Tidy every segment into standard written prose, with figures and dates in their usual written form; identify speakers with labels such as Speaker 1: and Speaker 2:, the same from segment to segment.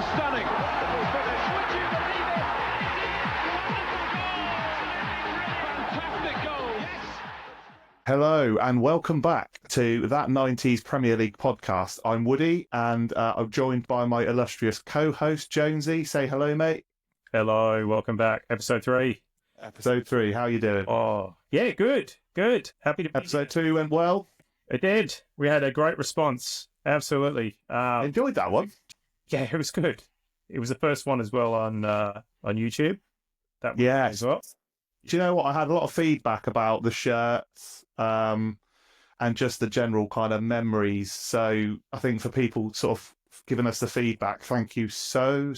Speaker 1: absolutely stunning. Would you believe it? Fantastic goal.
Speaker 2: Hello and welcome back to That 90s Premier League podcast. I'm Woody and I'm joined by my illustrious co-host Jonesy. Say hello, mate.
Speaker 3: Hello, welcome back. Episode 3.
Speaker 2: Episode 3, how you doing?
Speaker 3: Oh, yeah, good. Happy to be
Speaker 2: Episode 2 went well?
Speaker 3: It did. We had a great response. Absolutely.
Speaker 2: Enjoyed that one.
Speaker 3: Yeah, it was good. It was the first one as well on YouTube. That was
Speaker 2: Yes.
Speaker 3: as well.
Speaker 2: Do you know what? I had a lot of feedback about the shirts and just the general kind of memories. So I think for people sort of giving us the feedback, thank you so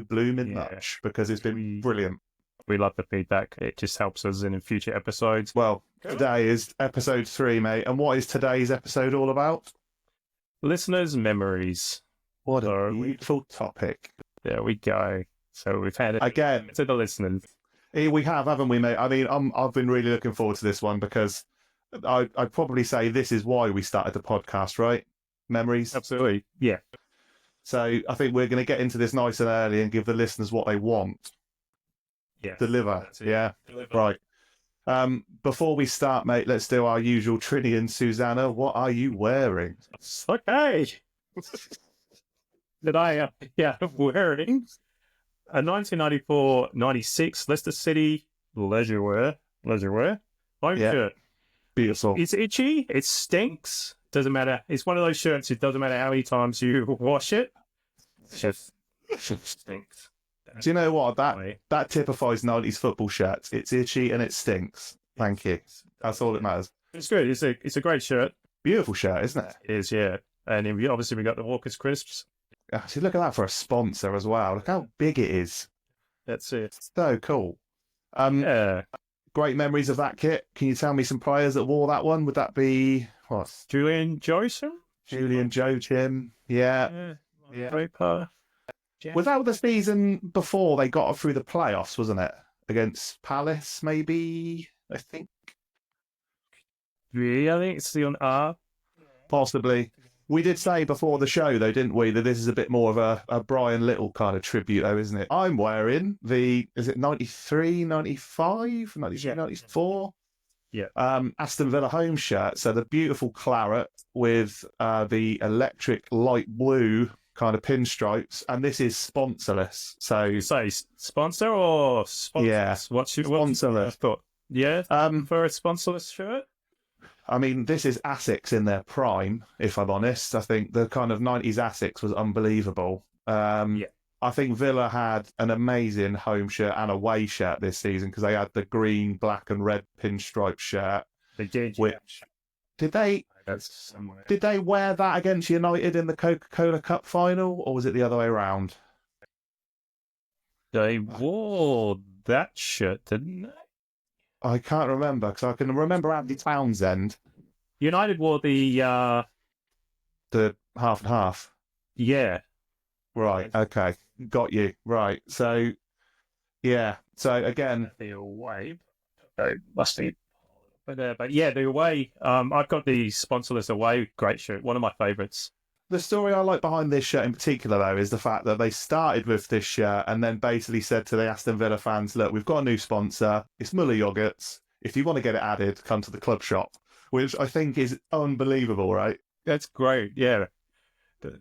Speaker 2: blooming much, because it's been brilliant.
Speaker 3: We love the feedback. It just helps us in future episodes.
Speaker 2: Well, today is episode 3, mate. And what is today's episode all about?
Speaker 3: Listeners' memories.
Speaker 2: What a beautiful topic.
Speaker 3: There we go. So we've had it
Speaker 2: again
Speaker 3: to the listeners.
Speaker 2: We have, haven't we, mate? I mean, I've been really looking forward to this one because I'd probably say this is why we started the podcast, right? Memories.
Speaker 3: Absolutely. Yeah.
Speaker 2: So I think we're going to get into this nice and early and give the listeners what they want.
Speaker 3: Yeah.
Speaker 2: Deliver. Yeah. Right. Before we start, mate, let's do our usual Trini and Susanna. What are you wearing?
Speaker 3: Okay. That I am wearing a 1994-96 Leicester City leisure wear home shirt.
Speaker 2: Beautiful.
Speaker 3: It's itchy. It stinks. Doesn't matter. It's one of those shirts. It doesn't matter how many times you wash it. It just stinks.
Speaker 2: Do you know what? That typifies 90s football shirts. It's itchy and it stinks. Thank you. That's all that matters.
Speaker 3: It's good. It's a great shirt.
Speaker 2: Beautiful shirt, isn't it?
Speaker 3: It is, yeah. And then obviously we got the Walker's Crisps.
Speaker 2: Actually, look at that for a sponsor as well. Look how big it is.
Speaker 3: That's it.
Speaker 2: So cool.
Speaker 3: Yeah.
Speaker 2: Great memories of that kit. Can you tell me some players that wore that one? Would that be what?
Speaker 3: Julian Joachim?
Speaker 2: Julian Joachim. Yeah.
Speaker 3: Draper.
Speaker 2: Was that the season before they got through the playoffs, wasn't it? Against Palace, maybe? I think.
Speaker 3: Yeah, I think it's the on R.
Speaker 2: Possibly. We did say before the show, though, didn't we, that this is a bit more of a Brian Little kind of tribute, though, isn't it? I'm wearing is it 93, 95, 93, 94?
Speaker 3: Yeah.
Speaker 2: Aston Villa home shirt. So the beautiful claret with the electric light blue kind of pinstripes. And this is sponsorless. So
Speaker 3: You say sponsor or sponsor?
Speaker 2: Yeah.
Speaker 3: What's your
Speaker 2: Sponsorless.
Speaker 3: thought? Yeah. For a sponsorless shirt?
Speaker 2: I mean, this is Asics in their prime, if I'm honest. I think the kind of 90s Asics was unbelievable. I think Villa had an amazing home shirt and away shirt this season because they had the green, black and red pinstripe shirt.
Speaker 3: They did.
Speaker 2: Which, did they wear that against United in the Coca-Cola Cup final, or was it the other way around?
Speaker 3: They wore that shirt, didn't they?
Speaker 2: I can't remember because I can remember Andy Townsend.
Speaker 3: United wore the
Speaker 2: half and half.
Speaker 3: Yeah.
Speaker 2: Right. Okay. Got you. Right. So, yeah. So again,
Speaker 3: the away. Must be. But yeah, the away. I've got the sponsorless away great shirt. One of my favourites.
Speaker 2: The story I like behind this shirt in particular, though, is the fact that they started with this shirt and then basically said to the Aston Villa fans, look, we've got a new sponsor. It's Muller Yogurts. If you want to get it added, come to the club shop, which I think is unbelievable, right?
Speaker 3: That's great. Yeah.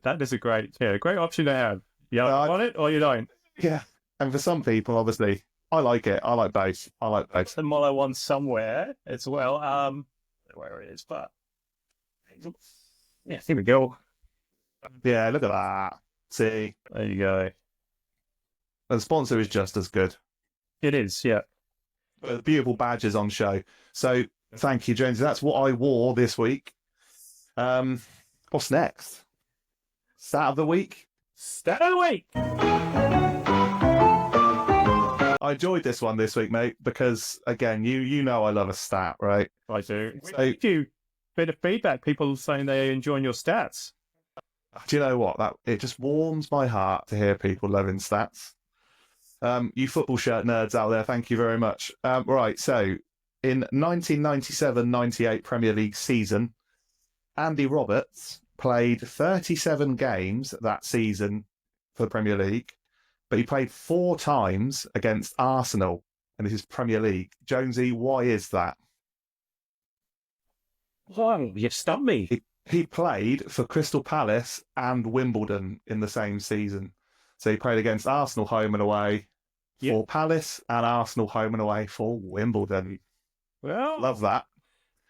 Speaker 3: That is a great option to have. You want it or you don't?
Speaker 2: Yeah. And for some people, obviously, I like it. I like both.
Speaker 3: The Muller one somewhere as well. Where it is, but yeah, here we go.
Speaker 2: Yeah, look at that. See?
Speaker 3: There you go.
Speaker 2: And the sponsor is just as good.
Speaker 3: It is, yeah.
Speaker 2: The beautiful badges on show. So, thank you, Jonesy. That's what I wore this week. What's next? Stat of the week?
Speaker 3: Stat of the week!
Speaker 2: I enjoyed this one this week, mate, because, again, you know I love a stat, right?
Speaker 3: I do.
Speaker 2: So,
Speaker 3: Thank you. Bit of feedback. People saying they enjoying your stats.
Speaker 2: Do you know what? It just warms my heart to hear people loving stats. You football shirt nerds out there, thank you very much. Right, so in 1997-98 Premier League season, Andy Roberts played 37 games that season for the Premier League, but he played 4 times against Arsenal, and this is Premier League. Jonesy, why is that?
Speaker 3: Oh, you stumped me.
Speaker 2: He played for Crystal Palace and Wimbledon in the same season. So he played against Arsenal home and away for Palace and Arsenal home and away for Wimbledon.
Speaker 3: Well,
Speaker 2: Love that.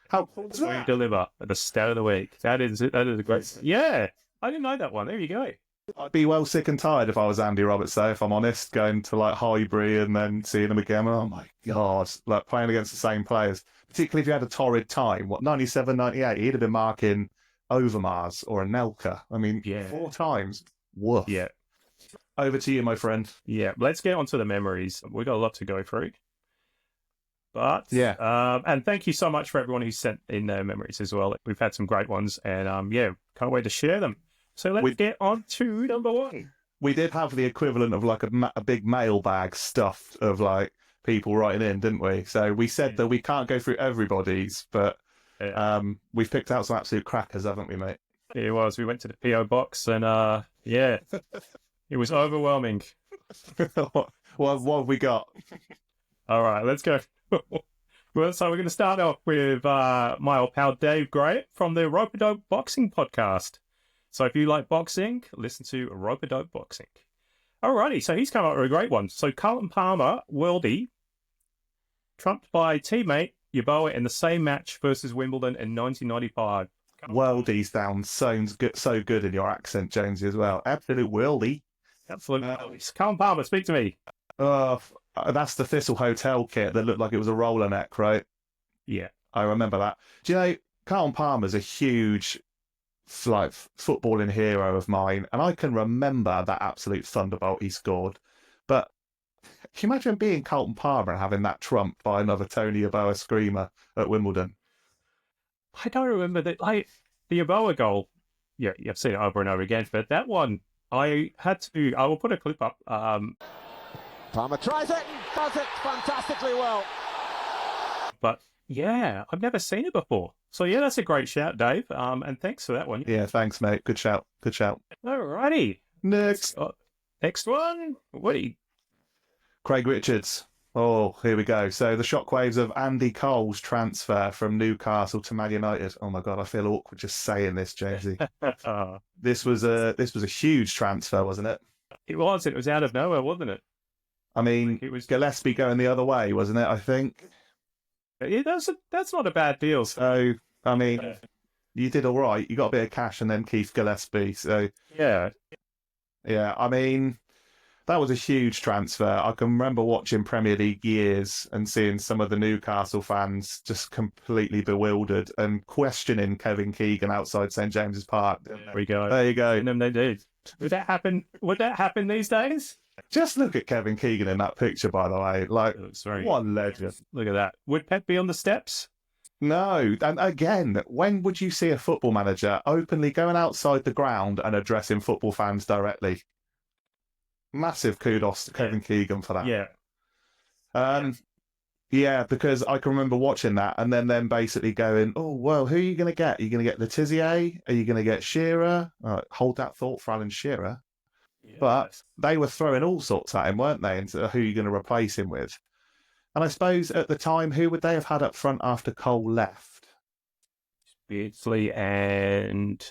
Speaker 2: How cool is
Speaker 3: we
Speaker 2: that?
Speaker 3: deliver at the start of the week. That is a great. Yeah, I didn't know that one. There you go.
Speaker 2: I'd be well sick and tired if I was Andy Roberts, though, if I'm honest, going to like Highbury and then seeing him again. Oh my God, like playing against the same players, particularly if you had a torrid time. 97, 98, he'd have been marking Overmars or Anelka. I mean, 4 times. Woof.
Speaker 3: Yeah.
Speaker 2: Over to you, my friend.
Speaker 3: Yeah, let's get on to the memories. We've got a lot to go through. But, and thank you so much for everyone who sent in their memories as well. We've had some great ones, and can't wait to share them. So let's get on to number 1.
Speaker 2: We did have the equivalent of like a big mailbag stuffed of like people writing in, didn't we? So we said that we can't go through everybody's, but we've picked out some absolute crackers, haven't we, mate?
Speaker 3: It was. We went to the PO box, and it was overwhelming.
Speaker 2: What have we got?
Speaker 3: All right, let's go. Well, so we're going to start off with my old pal Dave Gray from the Rope-A-Dope Boxing Podcast. So if you like boxing, listen to Rope-A-Dope Boxing. Alrighty, so he's come up with a great one. So Carlton Palmer, worldie, trumped by teammate Yeboah in the same match versus Wimbledon in 1995.
Speaker 2: Worldie sounds good, so good in your accent, Jonesy, as well. Absolute worldie.
Speaker 3: Absolutely. Carlton Palmer, speak to me.
Speaker 2: That's the Thistle Hotel kit that looked like it was a roller neck, right?
Speaker 3: Yeah.
Speaker 2: I remember that. Do you know, Carlton Palmer's a huge footballing hero of mine, and I can remember that absolute thunderbolt he scored. But can you imagine being Carlton Palmer and having that trumped by another Tony Yeboah screamer at Wimbledon?
Speaker 3: I don't remember that. The Yeboah goal, you've seen it over and over again, but that one, I will put a clip up.
Speaker 4: Palmer tries it and does it fantastically well.
Speaker 3: But yeah, I've never seen it before. So yeah, that's a great shout, Dave. And thanks for that one.
Speaker 2: Yeah, thanks, mate. Good shout. Good shout.
Speaker 3: Alrighty.
Speaker 2: Next
Speaker 3: one. Woody.
Speaker 2: Craig Richards. Oh, here we go. So the shockwaves of Andy Cole's transfer from Newcastle to Man United. Oh my God, I feel awkward just saying this, Jamesy. This was a huge transfer, wasn't it?
Speaker 3: It was. It was out of nowhere, wasn't it?
Speaker 2: I mean, it was Gillespie going the other way, wasn't it? I think.
Speaker 3: Yeah, that's not a bad deal.
Speaker 2: So I mean, you did all right. You got a bit of cash, and then Keith Gillespie. So yeah. I mean, that was a huge transfer. I can remember watching Premier League years and seeing some of the Newcastle fans just completely bewildered and questioning Kevin Keegan outside St James's Park.
Speaker 3: There we go.
Speaker 2: There you go.
Speaker 3: And then they did. Would that happen these days?
Speaker 2: Just look at Kevin Keegan in that picture, by the way. Like, what a legend.
Speaker 3: Look at that. Would Pep be on the steps?
Speaker 2: No. And again, when would you see a football manager openly going outside the ground and addressing football fans directly? Massive kudos to Kevin Keegan for that.
Speaker 3: Yeah.
Speaker 2: Yeah, because I can remember watching that and then basically going, oh, well, who are you going to get? Are you going to get Letizia? Are you going to get Shearer? Hold that thought for Alan Shearer. Yeah. But they were throwing all sorts at him, weren't they, into who you're going to replace him with. And I suppose at the time, who would they have had up front after Cole left?
Speaker 3: Beardsley and...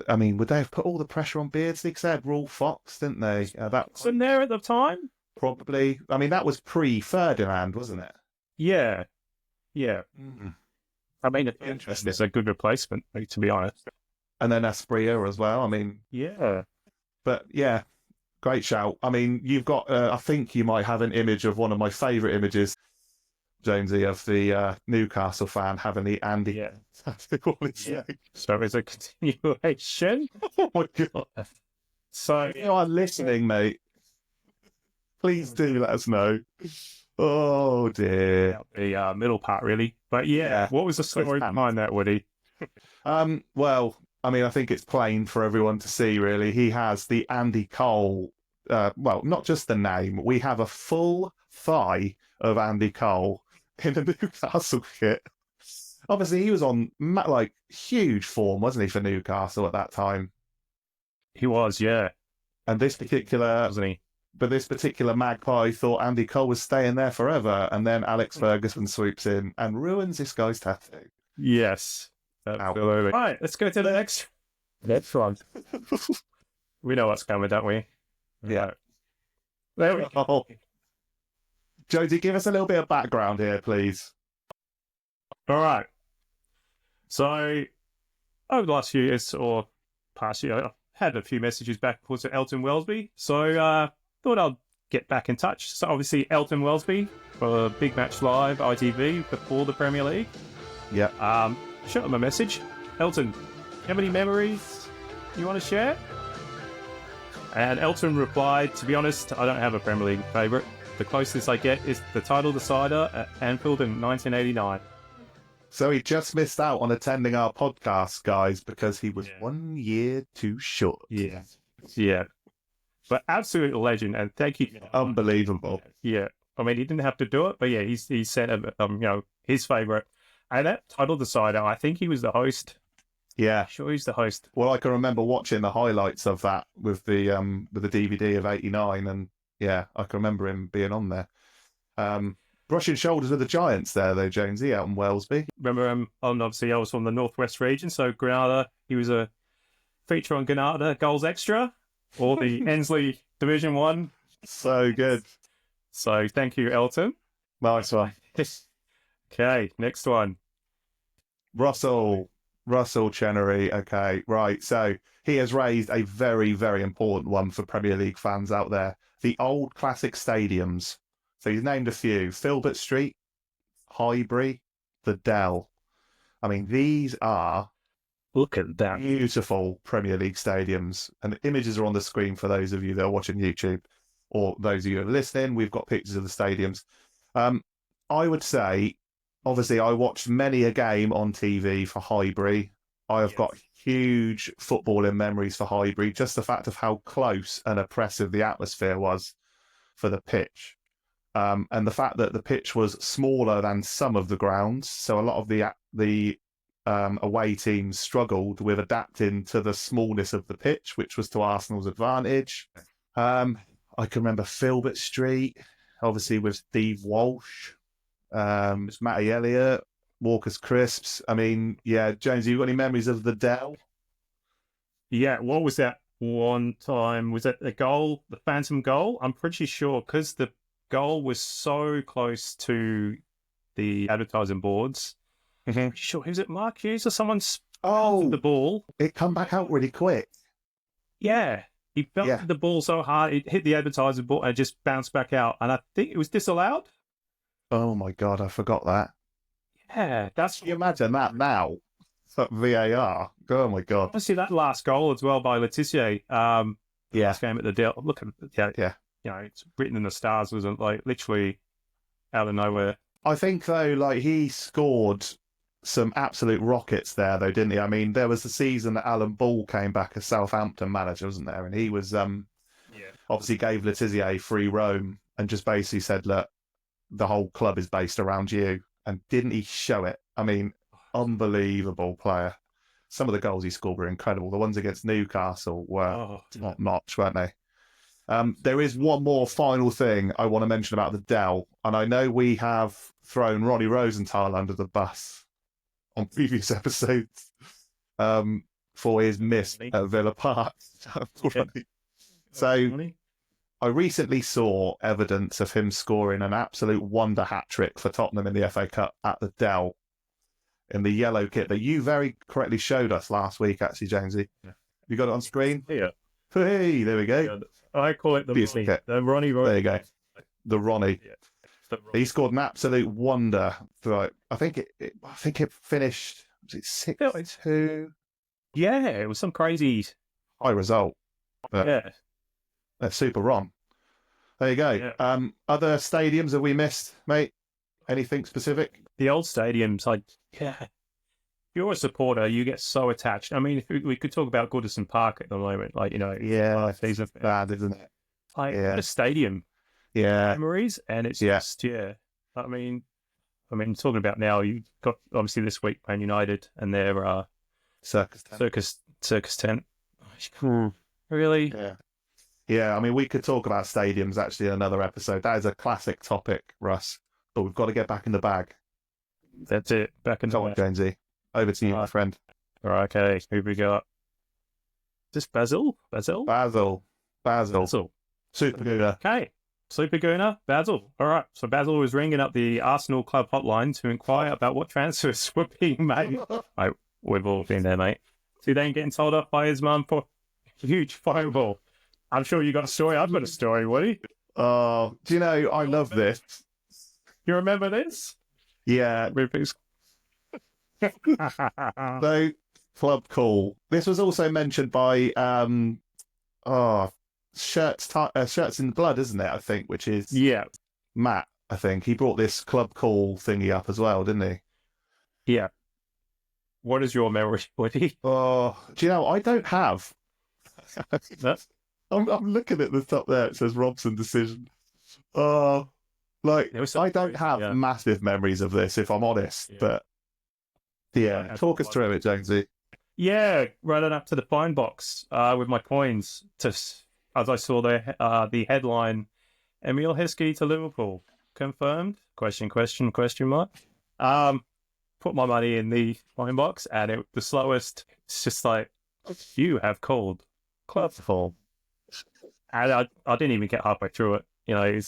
Speaker 2: I mean, would they have put all the pressure on Beardsley? Because they had Raul Fox, didn't they? That
Speaker 3: wasn't there at the time?
Speaker 2: Probably. I mean, that was pre-Ferdinand, wasn't it?
Speaker 3: Yeah. I mean, it's a good replacement, to be honest.
Speaker 2: And then Asprilla as well. I mean,
Speaker 3: yeah.
Speaker 2: But yeah, great shout. I mean, you've got. I think you might have an image of one of my favourite images, Jonesy, of the Newcastle fan having the Andy.
Speaker 3: Yeah.
Speaker 2: So
Speaker 3: it's a continuation.
Speaker 2: Oh my God. So you are listening, mate. Please do let us know. Oh dear.
Speaker 3: The middle part, really. But yeah, what was the story behind that, Woody?
Speaker 2: Well, I mean, I think it's plain for everyone to see, really. He has the Andy Cole, well, not just the name. We have a full thigh of Andy Cole in the Newcastle kit. Obviously, he was on, like, huge form, wasn't he, for Newcastle at that time?
Speaker 3: He was, yeah,
Speaker 2: And this particular
Speaker 3: wasn't he?
Speaker 2: But this particular magpie thought Andy Cole was staying there forever, and then Alex Ferguson swoops in and ruins this guy's tattoo.
Speaker 3: Yes, absolutely. Right, let's go to the next one. We know what's coming, don't we?
Speaker 2: Yeah.
Speaker 3: Right. There we go.
Speaker 2: Oh. Jonesy, give us a little bit of background here, please.
Speaker 3: All right. So, over the last few years or past year, I've had a few messages back and forth to Elton Wellesby. So, thought I'd get back in touch. So, obviously, Elton Wellesby for Big Match Live, ITV, before the Premier League.
Speaker 2: Yeah.
Speaker 3: Shot him a message. Elton, have any memories you want to share? And Elton replied, to be honest, I don't have a Premier League favourite. The closest I get is the title decider at Anfield in 1989.
Speaker 2: So he just missed out on attending our podcast, guys, because he was 1 year too short.
Speaker 3: Yeah. Yeah. But absolute legend, and thank you.
Speaker 2: Unbelievable.
Speaker 3: Yeah. I mean, he didn't have to do it, but yeah, he sent his favourite. And that title decider, I think he was the host.
Speaker 2: Yeah.
Speaker 3: Sure, he's the host.
Speaker 2: Well, I can remember watching the highlights of that with the DVD of '89, and yeah, I can remember him being on there. Brushing shoulders with the Giants there, though, Jonesy, out in Wellesby.
Speaker 3: Remember, obviously, I was from the Northwest region, so Granada, he was a feature on Granada Goals Extra, or the Ensley Division 1.
Speaker 2: So good.
Speaker 3: So thank you, Elton.
Speaker 2: Nice one.
Speaker 3: Okay, next one.
Speaker 2: Russell Chenery. Okay, right. So he has raised a very, very important one for Premier League fans out there. The old classic stadiums. So he's named a few. Filbert Street, Highbury, the Dell. I mean, these are
Speaker 3: Look at that.
Speaker 2: beautiful Premier League stadiums. And the images are on the screen for those of you that are watching YouTube, or those of you who are listening. We've got pictures of the stadiums. I would say, obviously, I watched many a game on TV for Highbury. I have got huge footballing memories for Highbury. Just the fact of how close and oppressive the atmosphere was for the pitch. And the fact that the pitch was smaller than some of the grounds. So a lot of the away teams struggled with adapting to the smallness of the pitch, which was to Arsenal's advantage. I can remember Filbert Street, obviously with Steve Walsh. It's Matty Elliott, Walker's Crisps. I mean, yeah, Jones, you got any memories of the Dell?
Speaker 3: Yeah, what was that one time? Was it the goal, the phantom goal? I'm pretty sure, because the goal was so close to the advertising boards.
Speaker 2: Mm-hmm.
Speaker 3: Sure, was it Mark Hughes or someone
Speaker 2: Oh,
Speaker 3: the ball?
Speaker 2: it come back out really quick.
Speaker 3: Yeah, he belted the ball so hard, it hit the advertising board and it just bounced back out. And I think it was disallowed.
Speaker 2: Oh my God, I forgot that.
Speaker 3: Yeah, that's...
Speaker 2: Can you imagine that now? VAR. Oh my God.
Speaker 3: Obviously, that last goal as well by Letitia. Last game at the Dell. Look at
Speaker 2: Yeah.
Speaker 3: You know, it's written in the stars, wasn't like literally out of nowhere.
Speaker 2: I think though, like he scored some absolute rockets there, though, didn't he? I mean, there was the season that Alan Ball came back as Southampton manager, wasn't there? And he was obviously gave Letitia free roam and just basically said, look, the whole club is based around you. And didn't he show it? I mean, unbelievable player. Some of the goals he scored were incredible. The ones against Newcastle were top-notch, weren't they? There is one more final thing I want to mention about the Dell. And I know we have thrown Ronnie Rosenthal under the bus on previous episodes for his miss at Villa Park. So I recently saw evidence of him scoring an absolute wonder hat-trick for Tottenham in the FA Cup at the Dell in the yellow kit that you very correctly showed us last week, actually, Jamesy. Yeah. You got it on screen?
Speaker 3: Yeah.
Speaker 2: Hey, there we go.
Speaker 3: Yeah, I call it the Ronnie. The Ronnie.
Speaker 2: There you go. The Ronnie.
Speaker 3: Yeah.
Speaker 2: He scored an absolute wonder. I think it finished. Was it 6-2?
Speaker 3: Yeah, it was some crazy
Speaker 2: high result. But that's super Ron. There you go.
Speaker 3: Yeah.
Speaker 2: Other stadiums have we missed, mate? Anything specific?
Speaker 3: The old stadiums, if you're a supporter, you get so attached. I mean, if we could talk about Goodison Park at the moment,
Speaker 2: It's bad, isn't it?
Speaker 3: A stadium, memories, and it's just I mean, talking about now, you've got obviously this week Man United and their
Speaker 2: Circus tent.
Speaker 3: circus tent. Really?
Speaker 2: Yeah. Yeah, I mean, we could talk about stadiums actually in another episode. That is a classic topic, Russ. But we've got to get back in the bag.
Speaker 3: That's it. Back in the
Speaker 2: Come on, Jonesy. Over to you, my friend.
Speaker 3: All right, okay. Who we got? Is this Basil?
Speaker 2: Basil. Super Gooner.
Speaker 3: Okay. Super Gooner, Basil. All right. So Basil was ringing up the Arsenal club hotline to inquire about what transfers were being made. We've all been there, mate. See, then getting told off by his mum for a huge phone ball. I'm sure you got a story. I've got a story, Woody.
Speaker 2: Oh, do you know, I love this.
Speaker 3: You remember this?
Speaker 2: Yeah. So, club call. This was also mentioned by Shirts in the Blood, isn't it? I think, which is Matt. I think he brought this club call thingy up as well, didn't he?
Speaker 3: Yeah. What is your memory, Woody?
Speaker 2: Oh, do you know? I don't have. I'm looking at the top there. It says Robson decision. Oh, I don't have massive memories of this, if I'm honest. Yeah. But yeah, talk us through it, Jonesy.
Speaker 3: Yeah, running up to the fine box with my coins, as I saw the headline, Emile Heskey to Liverpool confirmed? Question mark. Put my money in the fine box, and the slowest. It's just like, you have called club form. And I didn't even get halfway through it. You know,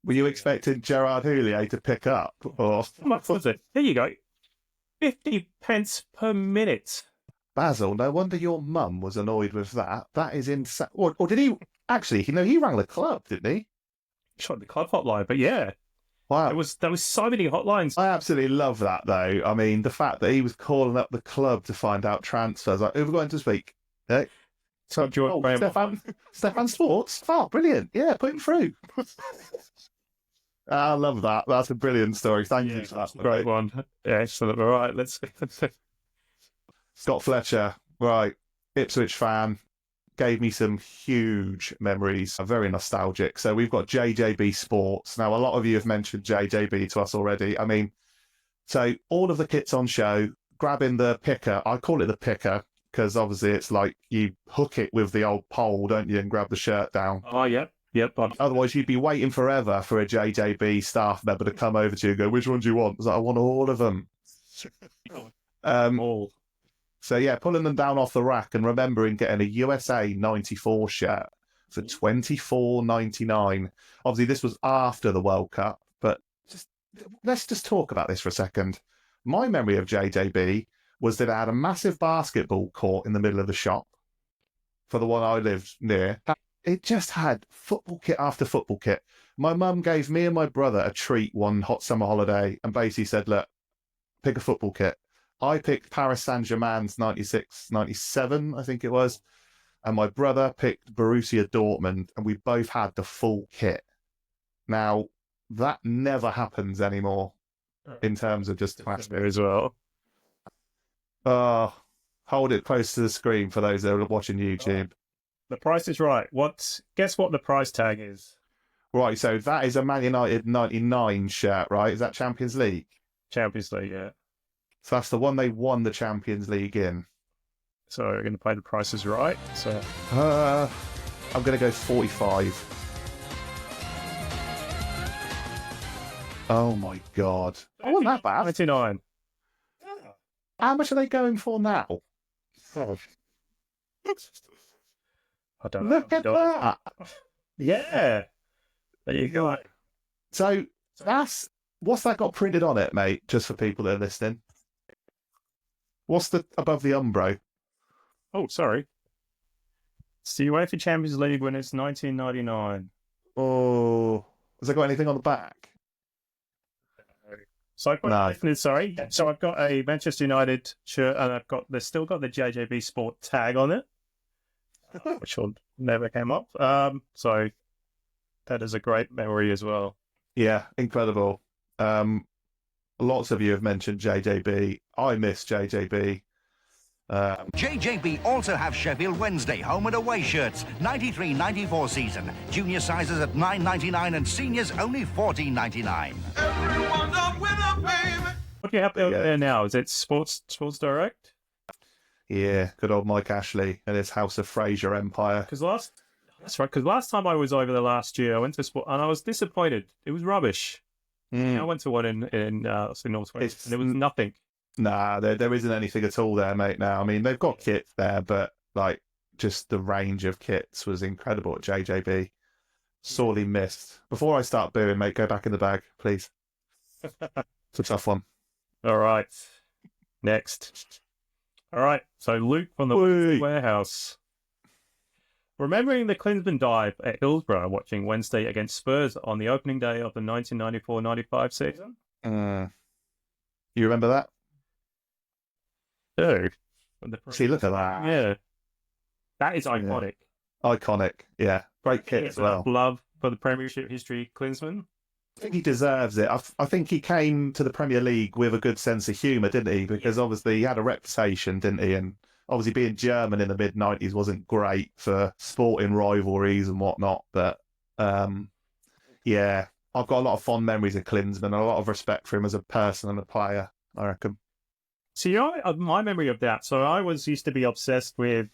Speaker 2: were you expecting Gerard Houllier to pick up? Or
Speaker 3: how much was it? Here you go, 50 pence per minute.
Speaker 2: Basil, no wonder your mum was annoyed with that. That is insane. Or did he actually? He rang the club, didn't he?
Speaker 3: Shot the club hotline, but yeah.
Speaker 2: Wow,
Speaker 3: there was so many hotlines.
Speaker 2: I absolutely love that, though. I mean, the fact that he was calling up the club to find out transfers. Like, who are we going to speak? Stefan Sports. Oh, brilliant! Yeah, put him through. I love that. That's a brilliant story. Thank you for that.
Speaker 3: Great one. Yeah, excellent. All right, let's.
Speaker 2: Scott Fletcher, right? Ipswich fan, gave me some huge memories. Very nostalgic. So we've got JJB Sports. Now, a lot of you have mentioned JJB to us already. I mean, so all of the kits on show, grabbing the picker. I call it the picker, because obviously it's like you hook it with the old pole, don't you, and grab the shirt down.
Speaker 3: Oh, yep.
Speaker 2: Otherwise, you'd be waiting forever for a JJB staff member to come over to you and go, which one do you want? I was like, I want all of them.
Speaker 3: All.
Speaker 2: So, yeah, pulling them down off the rack and remembering getting a USA 94 shirt for $24.99. Obviously, this was after the World Cup, but let's just talk about this for a second. My memory of JJB was that I had a massive basketball court in the middle of the shop for the one I lived near. It just had football kit after football kit. My mum gave me and my brother a treat one hot summer holiday and basically said, look, pick a football kit. I picked Paris Saint-Germain's 96, 97, I think it was. And my brother picked Borussia Dortmund, and we both had the full kit. Now, that never happens anymore in terms of just atmosphere
Speaker 3: as well.
Speaker 2: Hold it close to the screen for those that are watching YouTube.
Speaker 3: The price is right. Guess what the price tag is?
Speaker 2: Right, so that is a Man United 99 shirt, right? Is that Champions League?
Speaker 3: Champions League, yeah.
Speaker 2: So that's the one they won the Champions League in.
Speaker 3: So we're going to play the prices right. So
Speaker 2: I'm going to go 45. Oh my God. I wasn't that bad.
Speaker 3: 99.
Speaker 2: How much are they going for now?
Speaker 3: I don't know.
Speaker 2: Look at that.
Speaker 3: Yeah. There you go.
Speaker 2: So what's that got printed on it, mate? Just for people that are listening. What's the above the Umbro?
Speaker 3: Oh, sorry. It's the UEFA Champions League when it's 1999.
Speaker 2: Oh, has it got anything on the back?
Speaker 3: So I've got, sorry. So I've got a Manchester United shirt, and they've still got the JJB Sport tag on it, which will never came up. So that is a great memory as well.
Speaker 2: Yeah, incredible. Lots of you have mentioned JJB. I miss JJB.
Speaker 5: JJB also have Sheffield Wednesday home and away shirts, 93-94 season. Junior sizes at $9.99 and seniors only $14.99.
Speaker 3: What do you have there now? Is it Sports Direct?
Speaker 2: Yeah, good old Mike Ashley and his House of Fraser empire.
Speaker 3: That's right. Because last time I was over there last year, I went to sport and I was disappointed. It was rubbish. I went to one in Northwest, and there was nothing.
Speaker 2: Nah, there isn't anything at all there, mate. Now, I mean, they've got kits there, but like just the range of kits was incredible at JJB. Sorely missed. Before I start booing, mate, go back in the bag, please. It's a tough one.
Speaker 3: All right. Next. All right. So Luke from the warehouse. Remembering the Klinsmann dive at Hillsborough, watching Wednesday against Spurs on the opening day of the 1994-95 season.
Speaker 2: You remember that?
Speaker 3: Oh.
Speaker 2: See, look at that.
Speaker 3: Yeah. That is iconic.
Speaker 2: Yeah. Iconic, yeah. Great kit as well.
Speaker 3: Love for the Premiership history, Klinsmann.
Speaker 2: I think he deserves it. I think he came to the Premier League with a good sense of humour, didn't he? Because obviously he had a reputation, didn't he? And obviously being German in the mid-90s wasn't great for sporting rivalries and whatnot. But, yeah, I've got a lot of fond memories of Klinsmann and a lot of respect for him as a person and a player, I reckon.
Speaker 3: See, my memory of that, so I used to be obsessed with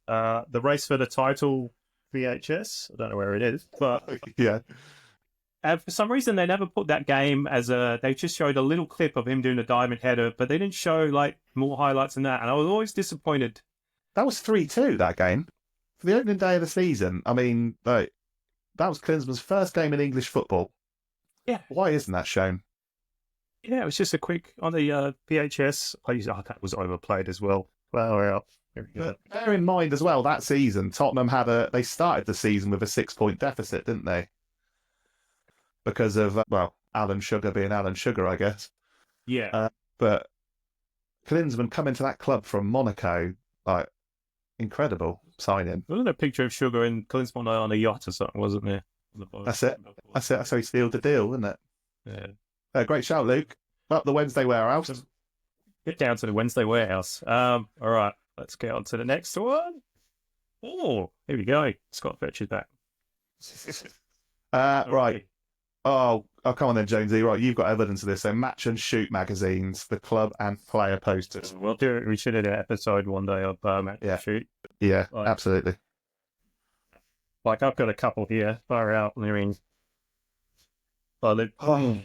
Speaker 3: the Race for the Title VHS. I don't know where it is, but...
Speaker 2: Yeah.
Speaker 3: And for some reason, they never put that game they just showed a little clip of him doing a diamond header, but they didn't show, like, more highlights than that. And I was always disappointed.
Speaker 2: That was 3-2, that game. For the opening day of the season, I mean, like, that was Klinsmann's first game in English football.
Speaker 3: Yeah.
Speaker 2: Why isn't that shown?
Speaker 3: Yeah, it was just a quick, on the VHS, that was overplayed as well. Well,
Speaker 2: but bear in mind as well, that season, Tottenham they started the season with a 6-point deficit, didn't they? Because of, Alan Sugar being Alan Sugar, I guess.
Speaker 3: Yeah.
Speaker 2: But Klinsmann coming to that club from Monaco, like, incredible signing.
Speaker 3: Wasn't there a picture of Sugar and Klinsmann on a yacht or something, wasn't there?
Speaker 2: That's it. That's how he sealed the deal, wasn't it?
Speaker 3: Yeah.
Speaker 2: Great shout, Luke. Up the Wednesday warehouse.
Speaker 3: Get down to the Wednesday warehouse. All right, let's get on to the next one. Oh, here we go. Scott Fetcher's back.
Speaker 2: Right. Oh, come on then, Jonesy. Right, you've got evidence of this. So, Match and Shoot magazines, the club and player posters.
Speaker 3: We'll do it. We should do an episode one day of Match and Shoot.
Speaker 2: Yeah, absolutely.
Speaker 3: Like, I've got a couple here. Far out. I mean,
Speaker 2: look at that.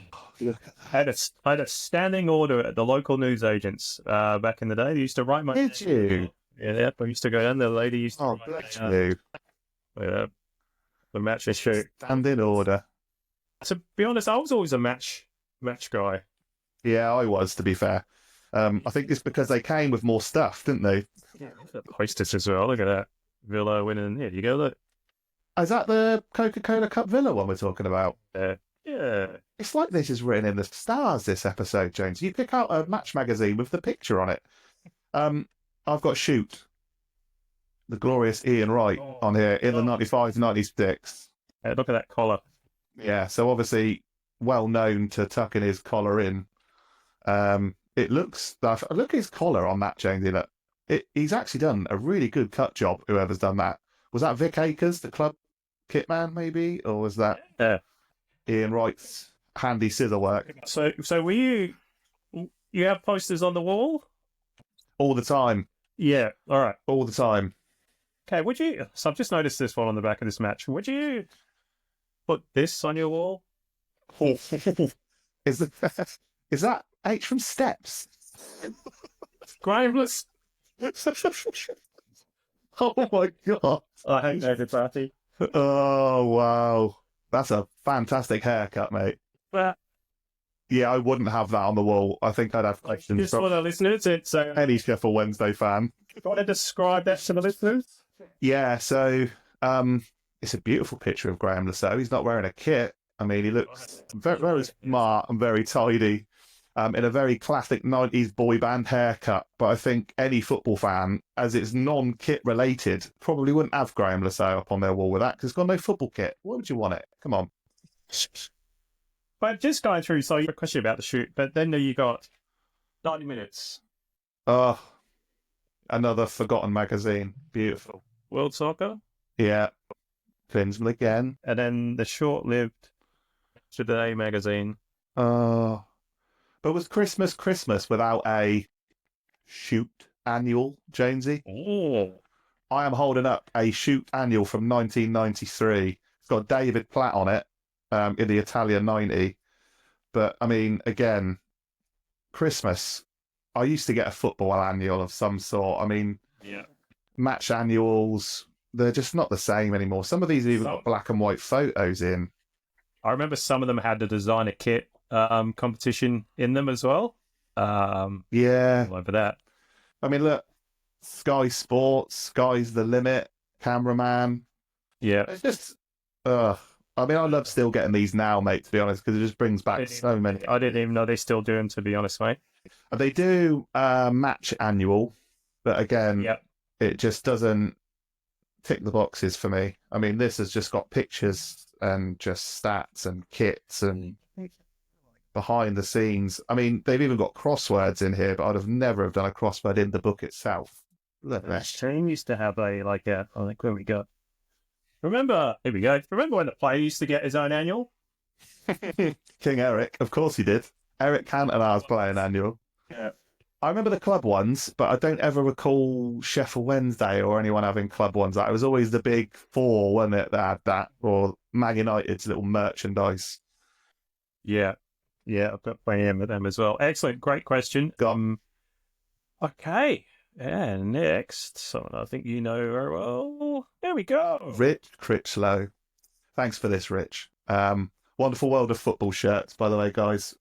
Speaker 3: I had a standing order at the local newsagents back in the day. They used to write my
Speaker 2: Did you?
Speaker 3: Yeah, I used to go down. The lady used to
Speaker 2: write bless you.
Speaker 3: The Match and Shoot.
Speaker 2: Standing order.
Speaker 3: To be honest, I was always a match guy.
Speaker 2: Yeah, I was, to be fair. I think it's because they came with more stuff, didn't they?
Speaker 3: Yeah, hostess as well. Look at that. Villa winning. Here you go, look.
Speaker 2: Is that the Coca-Cola Cup Villa one we're talking about?
Speaker 3: Yeah.
Speaker 2: It's like this is written in the stars, this episode, James. You pick out a Match magazine with the picture on it. I've got Shoot, the glorious Ian Wright on here in the 95-96.
Speaker 3: Look at that collar.
Speaker 2: Yeah, so obviously well known to tucking his collar in. It looks, look at his collar on that, James. Look, he's actually done a really good cut job, whoever's done that. Was that Vic Akers, the club kit man, maybe? Or was that Ian Wright's handy scissor work?
Speaker 3: So were you have posters on the wall?
Speaker 2: All the time.
Speaker 3: Yeah, all right.
Speaker 2: All the time.
Speaker 3: Okay, so I've just noticed this one on the back of this match. Would you put this on your wall?
Speaker 2: Is that H from Steps?
Speaker 3: Graveless.
Speaker 2: Oh my god!
Speaker 3: I hate David Party.
Speaker 2: Oh wow, that's a fantastic haircut, mate.
Speaker 3: But
Speaker 2: yeah, I wouldn't have that on the wall. I think I'd have questions
Speaker 3: just for the listeners. It's
Speaker 2: any Sheffield Wednesday fan.
Speaker 3: You want to describe that to the listeners?
Speaker 2: Yeah, so it's a beautiful picture of Graham Lasso. He's not wearing a kit. I mean, he looks very, very smart and very tidy. In a very classic 90s boy band haircut. But I think any football fan, as it's non-kit related, probably wouldn't have Graham Lasso up on their wall with that because it's got no football kit. Why would you want it? Come on.
Speaker 3: But just going through, so you have a question about the shoot, but then you got 90 minutes.
Speaker 2: Oh, another forgotten magazine. Beautiful.
Speaker 3: World Soccer?
Speaker 2: Yeah. Klinsmann again.
Speaker 3: And then the short-lived Today magazine.
Speaker 2: Oh. But was Christmas without a Shoot annual, Jonesy.
Speaker 3: Oh.
Speaker 2: I am holding up a shoot annual from 1993. It's got David Platt on it in the Italia 90. But, I mean, again, Christmas, I used to get a football annual of some sort. I mean,
Speaker 3: Yeah.
Speaker 2: match annuals, they're just not the same anymore. Some of these have even got black and white photos in.
Speaker 3: I remember some of them had the designer kit competition in them as well.
Speaker 2: Yeah.
Speaker 3: Over that.
Speaker 2: I mean, look, Sky Sports, Sky's the limit, cameraman.
Speaker 3: Yeah.
Speaker 2: It's just, I mean, I love still getting these now, mate, to be honest, because it just brings back so many.
Speaker 3: I didn't even know they still do them, to be honest, mate.
Speaker 2: They do match annual, but again, it just doesn't tick the boxes for me. I mean, this has just got pictures and just stats and kits and behind the scenes. I mean, they've even got crosswords in here, but I'd have never have done a crossword in the book itself. Look at that.
Speaker 3: Team used to have a, like, a, I think, where we go. Remember when the player used to get his own annual?
Speaker 2: King Eric, of course he did. Eric Cantona's playing annual.
Speaker 3: Yeah.
Speaker 2: I remember the club ones, but I don't ever recall Sheffield Wednesday or anyone having club ones. Like, it was always the big four, wasn't it, that had that, or Man United's little merchandise.
Speaker 3: Yeah. Yeah, I've got plenty of them as well. Excellent, great question. Okay. And next, someone I think you know very well. There we go.
Speaker 2: Rich Critchlow. Thanks for this, Rich. Wonderful World of Football shirts, by the way, guys.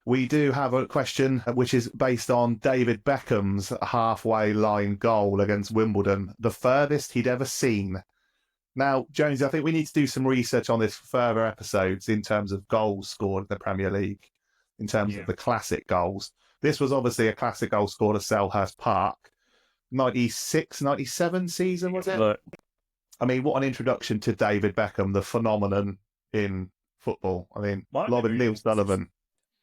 Speaker 2: We do have a question which is based on David Beckham's halfway line goal against Wimbledon, the furthest he'd ever seen. Now, Jonesy, I think we need to do some research on this for further episodes in terms of goals scored in the Premier League, in terms of the classic goals. This was obviously a classic goal scored at Selhurst Park. 96, 97 season, was it?
Speaker 3: Look.
Speaker 2: I mean, what an introduction to David Beckham, the phenomenon in football. I mean, loving Neil Sullivan.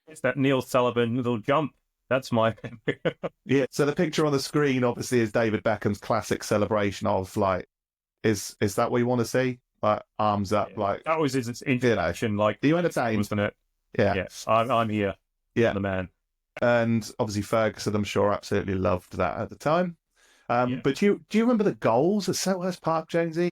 Speaker 3: It's that Neil Sullivan little jump. That's my memory.
Speaker 2: Yeah, so the picture on the screen obviously is David Beckham's classic celebration of, like, is that what you want to see? Like, arms up, like...
Speaker 3: That was his introduction, like...
Speaker 2: Are you entertained?
Speaker 3: Wasn't it?
Speaker 2: Yeah.
Speaker 3: Yes, I'm here.
Speaker 2: Yeah.
Speaker 3: I'm the man.
Speaker 2: And obviously Ferguson, I'm sure, absolutely loved that at the time. But do you remember the goals at Selhurst Park, Jonesy?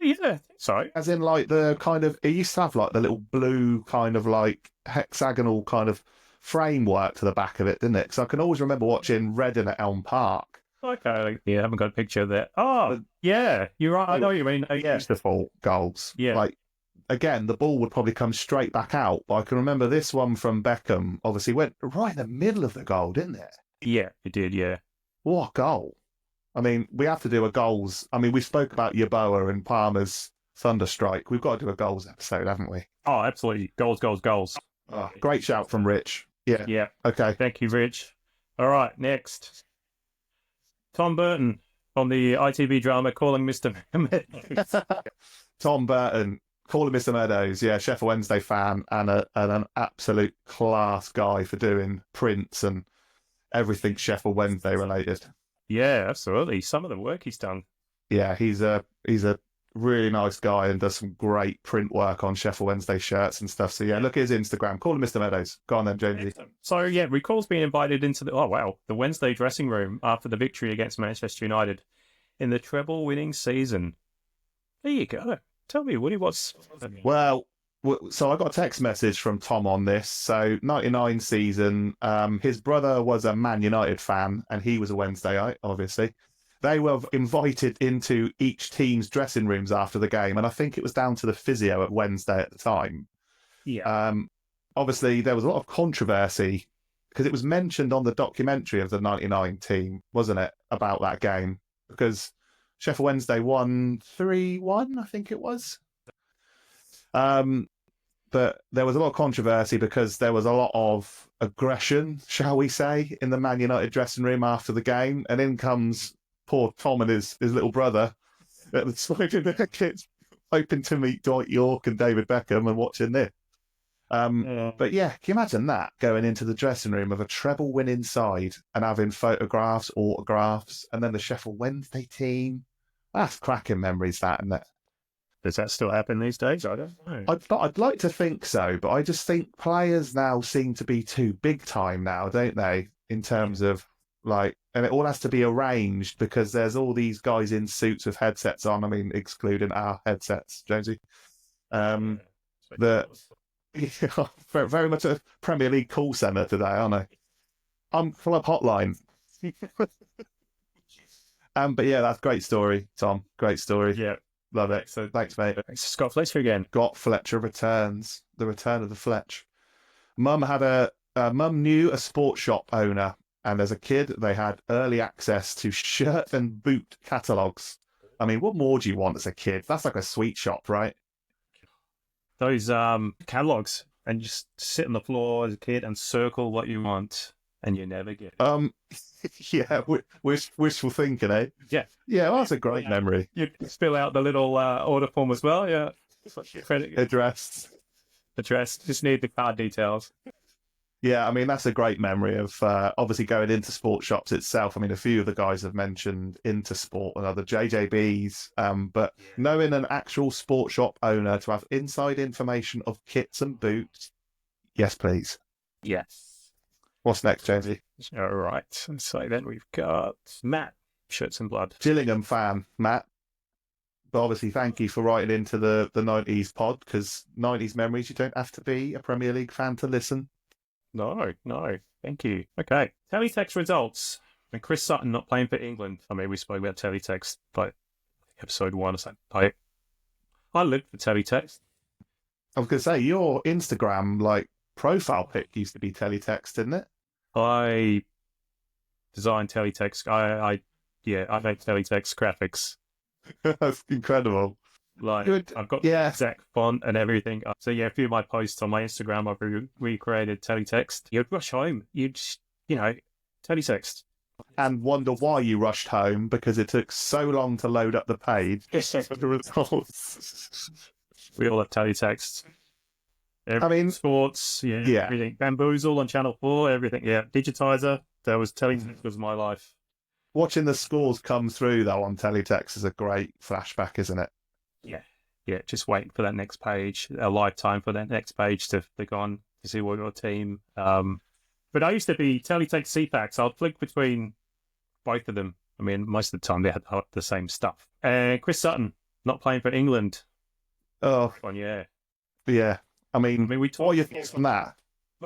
Speaker 3: Yeah, sorry.
Speaker 2: As in, like, the kind of... It used to have, like, the little blue kind of, like, hexagonal kind of framework to the back of it, didn't it? Because I can always remember watching Reading at Elm Park.
Speaker 3: Okay, yeah, I haven't got a picture of that. Oh, yeah, you're right. I know what you mean.
Speaker 2: Beautiful goals.
Speaker 3: Yeah.
Speaker 2: Like, again, the ball would probably come straight back out, but I can remember this one from Beckham obviously went right in the middle of the goal, didn't it?
Speaker 3: Yeah, it did, yeah.
Speaker 2: What a goal. I mean, we have to do a goals. I mean, we spoke about Yeboah and Palmer's Thunderstrike. We've got to do a goals episode, haven't we?
Speaker 3: Oh, absolutely. Goals.
Speaker 2: Oh, great shout from Rich. Yeah.
Speaker 3: Yeah.
Speaker 2: Okay.
Speaker 3: Thank you, Rich. All right, next. Tom Burton from the ITV drama Calling Mr. Meadows.
Speaker 2: Tom Burton, Calling Mr. Meadows. Yeah, Sheffield Wednesday fan and an absolute class guy for doing prints and everything Sheffield Wednesday related.
Speaker 3: Yeah, absolutely. Some of the work he's done.
Speaker 2: Yeah, he's a really nice guy and does some great print work on Sheffield Wednesday shirts and stuff. So yeah, look at his Instagram. Call him Mr. Meadows. Go on then, Jonesy.
Speaker 3: So yeah, recalls being invited into the Wednesday dressing room after the victory against Manchester United in the treble-winning season. There you go. Tell me, Woody, what's...
Speaker 2: Well, so I got a text message from Tom on this. So 99 season, his brother was a Man United fan and he was a Wednesdayite, obviously. They were invited into each team's dressing rooms after the game, and I think it was down to the physio at Wednesday at the time.
Speaker 3: Yeah.
Speaker 2: Obviously, there was a lot of controversy because it was mentioned on the documentary of the 99 team, wasn't it, about that game? Because Sheffield Wednesday won 3-1, I think it was. But there was a lot of controversy because there was a lot of aggression, shall we say, in the Man United dressing room after the game, and in comes poor Tom and his little brother at the side of their kids, hoping to meet Dwight York and David Beckham and watching this. But yeah, can you imagine that, going into the dressing room of a treble winning side and having photographs, autographs, and then the Sheffield Wednesday team? That's cracking memories, that, isn't it?
Speaker 3: Does that still happen these days? I don't know.
Speaker 2: I'd like to think so, but I just think players now seem to be too big time now, don't they? In terms of Like, and it all has to be arranged because there's all these guys in suits with headsets on. I mean, excluding our headsets, Jonesy. That very very much a Premier League call centre today, aren't I? I'm club hotline. But yeah, that's a great story, Tom. Great story.
Speaker 3: Yeah.
Speaker 2: Love it.
Speaker 3: So
Speaker 2: Thanks, mate.
Speaker 3: thanks to Scott Fletcher again.
Speaker 2: Got Fletcher returns. The return of the Fletch. Mum knew a sports shop owner, and as a kid, they had early access to shirt and boot catalogues. I mean, what more do you want as a kid? That's like a sweet shop, right?
Speaker 3: Those catalogs, and you just sit on the floor as a kid and circle what you want, and you never get it.
Speaker 2: Yeah, wishful thinking, eh?
Speaker 3: Yeah.
Speaker 2: Yeah, well, that's a great memory.
Speaker 3: You fill out the little order form as well, yeah. Credit
Speaker 2: Address.
Speaker 3: just need the card details.
Speaker 2: Yeah, I mean, that's a great memory of obviously going into sports shops itself. I mean, a few of the guys have mentioned Intersport and other JJBs, but knowing an actual sports shop owner to have inside information of kits and boots, yes, please.
Speaker 3: Yes.
Speaker 2: What's next, Jamesy?
Speaker 3: All right. So then we've got Matt, Shirts and Blood.
Speaker 2: Gillingham fan, Matt. But obviously, thank you for writing into the 90s pod, because 90s memories, you don't have to be a Premier League fan to listen.
Speaker 3: No. Thank you. Okay. Teletext results. And Chris Sutton not playing for England. I mean, we spoke about teletext, but episode 1 or something. I lived for teletext.
Speaker 2: I was going to say, your Instagram, profile pic used to be teletext, didn't it?
Speaker 3: I designed teletext. I make teletext graphics.
Speaker 2: That's incredible.
Speaker 3: I've got the exact font and everything. So yeah, a few of my posts on my Instagram, I've recreated teletext. You'd rush home. You'd, teletext.
Speaker 2: And wonder why you rushed home, because it took so long to load up the page for the results.
Speaker 3: We all have teletext. Sports, everything. Bamboozle on Channel 4, everything. Yeah, Digitizer. That was teletext was my life.
Speaker 2: Watching the scores come through, though, on teletext is a great flashback, isn't it?
Speaker 3: Yeah, just waiting for that next page, a lifetime for that next page to go on to see what your team. But I used to be teletext CPACs. I'll flick between both of them. I mean, most of the time they had the same stuff. Chris Sutton, not playing for England.
Speaker 2: Oh.
Speaker 3: Yeah.
Speaker 2: Yeah. I mean,
Speaker 3: we
Speaker 2: what are your thoughts on that?